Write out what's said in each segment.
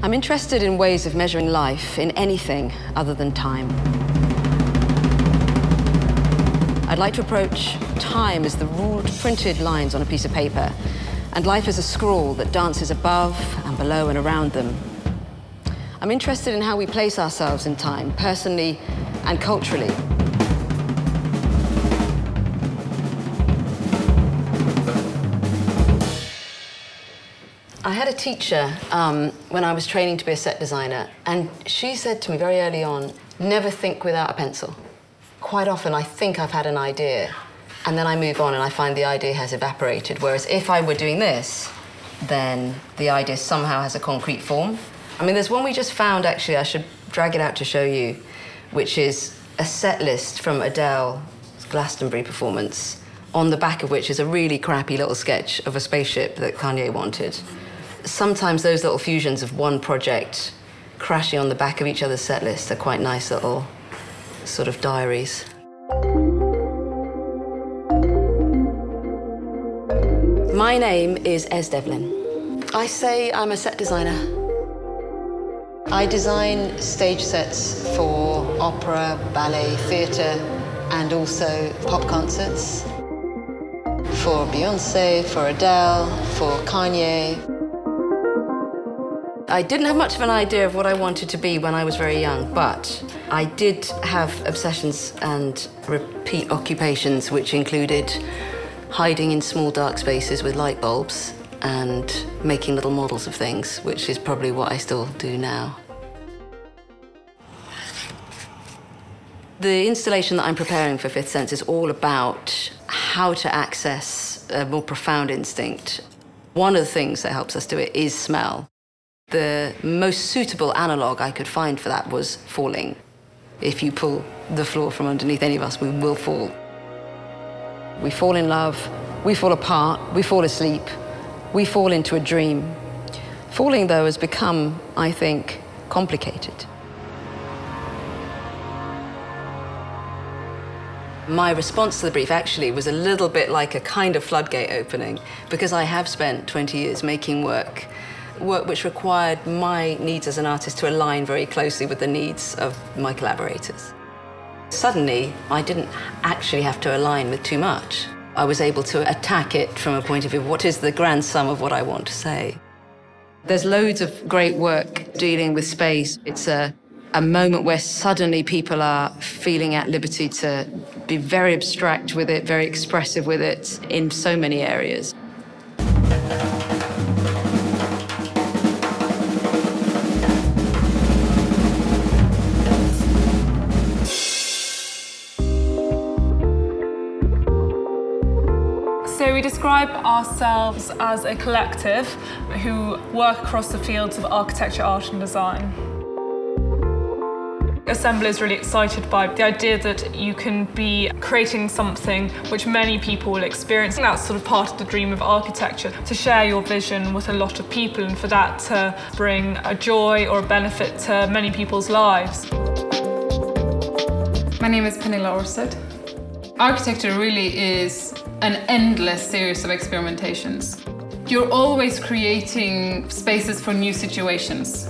I'm interested in ways of measuring life in anything other than time. I'd like to approach time as the ruled, printed lines on a piece of paper, and life as a scroll that dances above and below and around them. I'm interested in how we place ourselves in time, personally and culturally. I had a teacher when I was training to be a set designer, and she said to me very early on, never think without a pencil. Quite often I think I've had an idea, and then I move on and I find the idea has evaporated, whereas if I were doing this, then the idea somehow has a concrete form. I mean, there's one we just found, actually, I should drag it out to show you, which is a set list from Adele's Glastonbury performance, on the back of which is a really crappy little sketch of a spaceship that Kanye wanted. Sometimes those little fusions of one project crashing on the back of each other's set list are quite nice little sort of diaries. My name is Devlin. I say I'm a set designer. I design stage sets for opera, ballet, theatre, and also pop concerts. For Beyoncé, for Adele, for Kanye. I didn't have much of an idea of what I wanted to be when I was very young, but I did have obsessions and repeat occupations, which included hiding in small dark spaces with light bulbs and making little models of things, which is probably what I still do now. The installation that I'm preparing for Fifth Sense is all about how to access a more profound instinct. One of the things that helps us do it is smell. The most suitable analogue I could find for that was falling. If you pull the floor from underneath any of us, we will fall. We fall in love, we fall apart, we fall asleep, we fall into a dream. Falling, though, has become, I think, complicated. My response to the brief actually was a little bit like a kind of floodgate opening, because I have spent 20 years making work which required my needs as an artist to align very closely with the needs of my collaborators. Suddenly, I didn't actually have to align with too much. I was able to attack it from a point of view of what is the grand sum of what I want to say. There's loads of great work dealing with space. It's a moment where suddenly people are feeling at liberty to be very abstract with it, very expressive with it in so many areas. So we describe ourselves as a collective who work across the fields of architecture, art and design. Assemble is really excited by the idea that you can be creating something which many people will experience. And that's sort of part of the dream of architecture, to share your vision with a lot of people and for that to bring a joy or a benefit to many people's lives. My name is Pernilla Orsted. Architecture really is an endless series of experimentations. You're always creating spaces for new situations.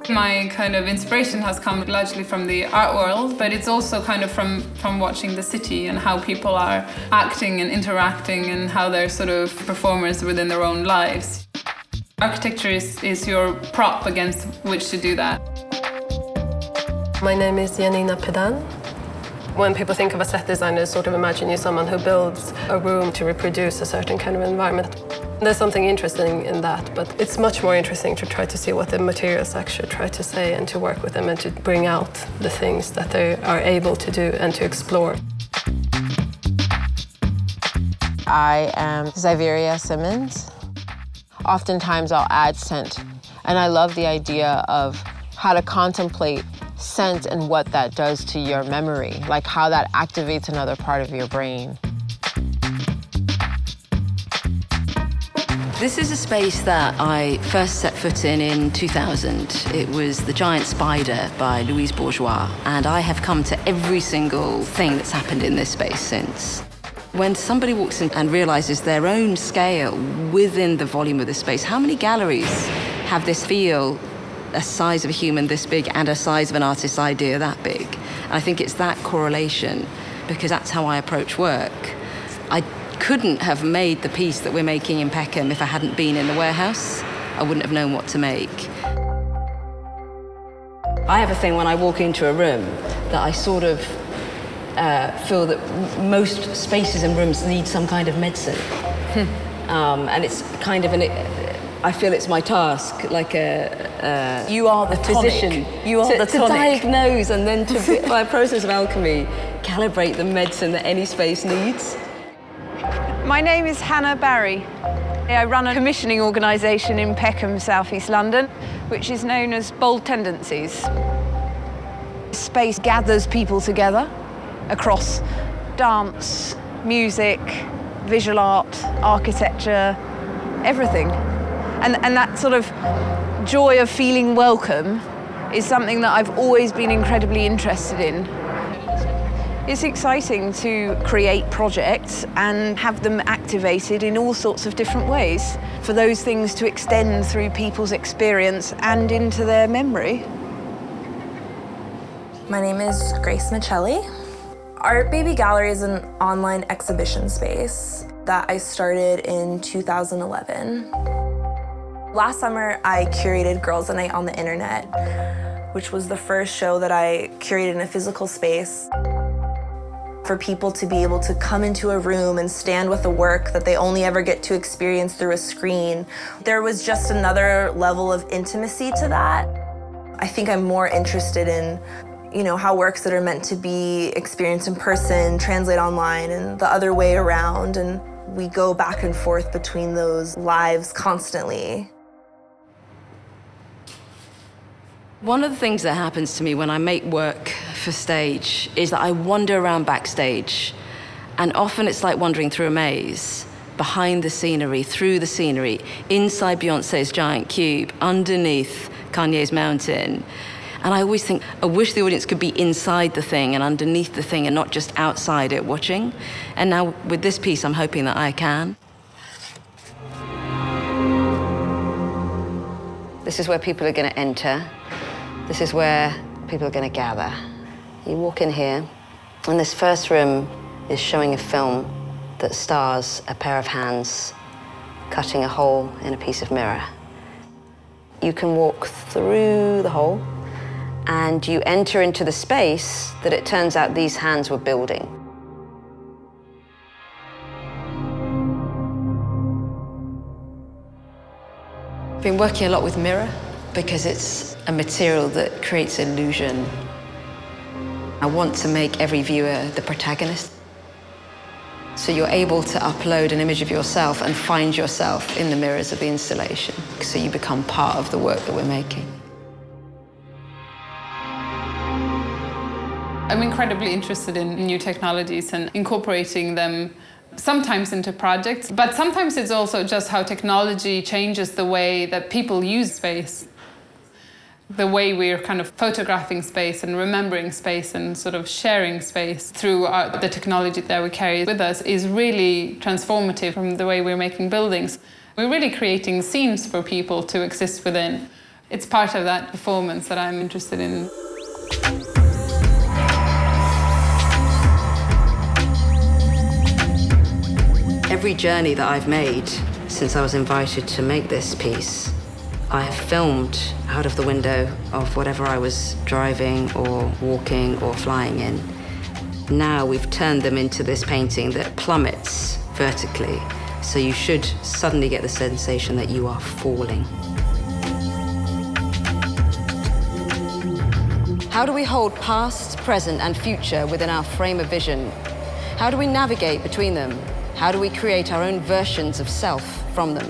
My kind of inspiration has come largely from the art world, but it's also kind of from watching the city and how people are acting and interacting and how they're sort of performers within their own lives. Architecture is your prop against which to do that. My name is Janina Pedan. When people think of a set designer, sort of imagine you someone who builds a room to reproduce a certain kind of environment. There's something interesting in that, but it's much more interesting to try to see what the materials actually try to say and to work with them and to bring out the things that they are able to do and to explore. I am Xyveria Simmons. Oftentimes I'll add scent, and I love the idea of how to contemplate scent and what that does to your memory, like how that activates another part of your brain. This is a space that I first set foot in 2000. It was The Giant Spider by Louise Bourgeois, and I have come to every single thing that's happened in this space since. When somebody walks in and realizes their own scale within the volume of this space, how many galleries have this feel a size of a human this big and a size of an artist's idea that big. And I think it's that correlation, because that's how I approach work. I couldn't have made the piece that we're making in Peckham if I hadn't been in the warehouse. I wouldn't have known what to make. I have a thing when I walk into a room that I sort of feel that most spaces and rooms need some kind of medicine. And it's kind of I feel it's my task, like you are the physician. You are the tonic. To diagnose and then to, by a process of alchemy, calibrate the medicine that any space needs. My name is Hannah Barry. I run a commissioning organisation in Peckham, South East London, which is known as Bold Tendencies. Space gathers people together across dance, music, visual art, architecture, everything. And that sort of joy of feeling welcome is something that I've always been incredibly interested in. It's exciting to create projects and have them activated in all sorts of different ways, for those things to extend through people's experience and into their memory. My name is Grace Michelli. Art Baby Gallery is an online exhibition space that I started in 2011. Last summer, I curated Girls' Night on the Internet, which was the first show that I curated in a physical space for people to be able to come into a room and stand with a work that they only ever get to experience through a screen. There was just another level of intimacy to that. I think I'm more interested in, how works that are meant to be experienced in person translate online and the other way around, and we go back and forth between those lives constantly. One of the things that happens to me when I make work for stage is that I wander around backstage, and often it's like wandering through a maze, behind the scenery, through the scenery, inside Beyoncé's giant cube, underneath Kanye's mountain. And I always think, I wish the audience could be inside the thing and underneath the thing and not just outside it watching. And now with this piece, I'm hoping that I can. This is where people are going to enter. This is where people are going to gather. You walk in here, and this first room is showing a film that stars a pair of hands cutting a hole in a piece of mirror. You can walk through the hole, and you enter into the space that it turns out these hands were building. I've been working a lot with mirror because it's a material that creates illusion. I want to make every viewer the protagonist. So you're able to upload an image of yourself and find yourself in the mirrors of the installation. So you become part of the work that we're making. I'm incredibly interested in new technologies and incorporating them sometimes into projects, but sometimes it's also just how technology changes the way that people use space. The way we're kind of photographing space and remembering space and sort of sharing space through the technology that we carry with us is really transformative from the way we're making buildings. We're really creating scenes for people to exist within. It's part of that performance that I'm interested in. Every journey that I've made since I was invited to make this piece, I have filmed out of the window of whatever I was driving or walking or flying in. Now we've turned them into this painting that plummets vertically, so you should suddenly get the sensation that you are falling. How do we hold past, present, and future within our frame of vision? How do we navigate between them? How do we create our own versions of self from them?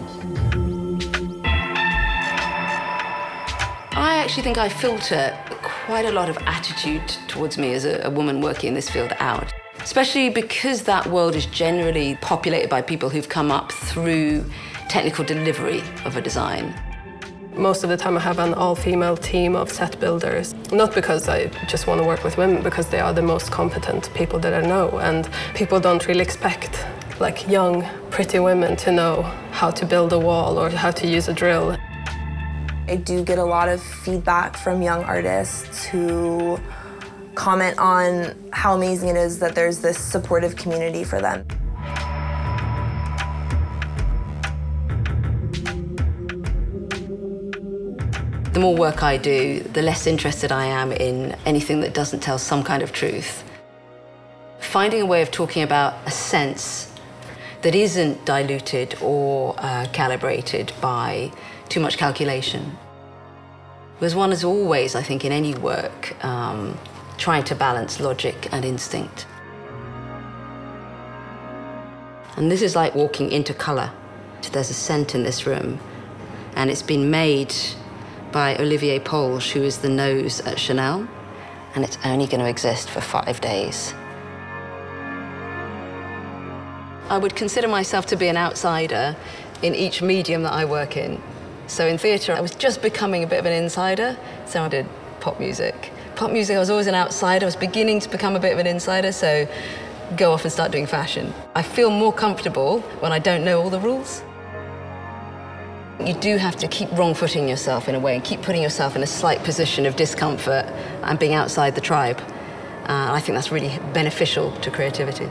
I actually think I filter quite a lot of attitude towards me as a woman working in this field out, especially because that world is generally populated by people who've come up through technical delivery of a design. Most of the time I have an all-female team of set builders, not because I just want to work with women, because they are the most competent people that I know, and people don't really expect like young, pretty women to know how to build a wall or how to use a drill. I do get a lot of feedback from young artists who comment on how amazing it is that there's this supportive community for them. The more work I do, the less interested I am in anything that doesn't tell some kind of truth. Finding a way of talking about a sense that isn't diluted or calibrated by too much calculation. Because one is always, I think, in any work, trying to balance logic and instinct. And this is like walking into colour. There's a scent in this room, and it's been made by Olivier Polge, who is the nose at Chanel, and it's only going to exist for 5 days. I would consider myself to be an outsider in each medium that I work in. So in theatre, I was just becoming a bit of an insider, so I did pop music. Pop music, I was always an outsider. I was beginning to become a bit of an insider, so go off and start doing fashion. I feel more comfortable when I don't know all the rules. You do have to keep wrong-footing yourself in a way and keep putting yourself in a slight position of discomfort and being outside the tribe. I think that's really beneficial to creativity.